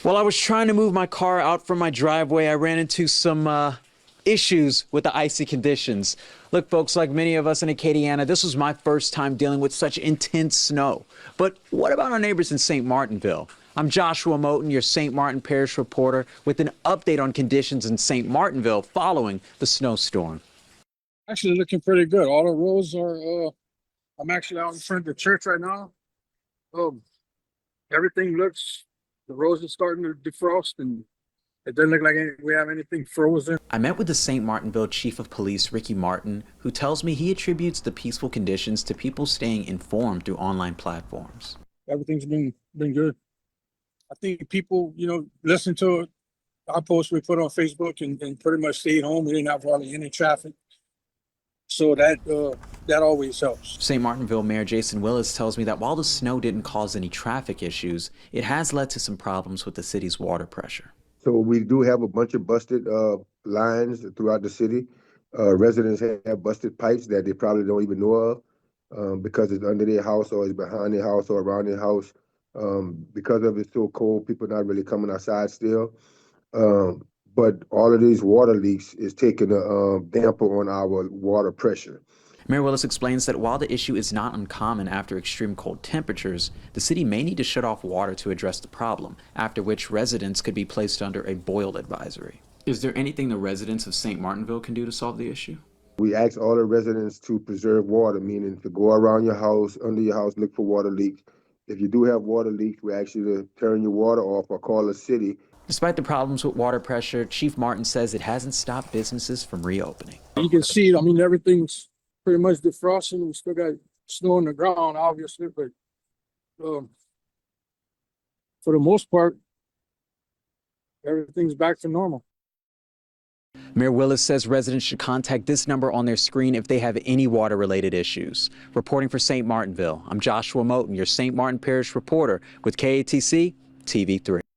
While I was trying to move my car out from my driveway, I ran into some issues with the icy conditions. Look, folks, like many of us in Acadiana, this was my first time dealing with such intense snow. But what about our neighbors in St. Martinville? I'm Joshua Moten, your St. Martin Parish reporter, with an update on conditions in St. Martinville following the snowstorm. Actually looking pretty good. All the roads are, I'm actually out in front of the church right now. Everything looks, the roads are starting to defrost and it doesn't look like we have anything frozen. I met with the St. Martinville Chief of Police, Ricky Martin, who tells me he attributes the peaceful conditions to people staying informed through online platforms. Everything's been good. I think people, listen to our posts we put on Facebook and pretty much stayed home. We didn't have hardly any traffic. So that always helps. St. Martinville Mayor Jason Willis tells me that while the snow didn't cause any traffic issues, it has led to some problems with the city's water pressure. So we do have a bunch of busted lines throughout the city. Residents have busted pipes that they probably don't even know of because it's under their house or it's behind their house or around their house. Because of it's so cold, people not really coming outside still. But all of these water leaks is taking a damper on our water pressure. Mayor Willis explains that while the issue is not uncommon after extreme cold temperatures, the city may need to shut off water to address the problem, after which residents could be placed under a boil advisory. Is there anything the residents of St. Martinville can do to solve the issue? We ask all the residents to preserve water, meaning to go around your house, under your house, look for water leaks. If you do have water leaks, we ask you to turn your water off or call the city. Despite the problems with water pressure, Chief Martin says it hasn't stopped businesses from reopening. You can see it. Everything's pretty much defrosting. We still got snow on the ground, obviously, but for the most part, everything's back to normal. Mayor Willis says residents should contact this number on their screen if they have any water-related issues. Reporting for St. Martinville, I'm Joshua Moten, your St. Martin Parish reporter with KATC TV3.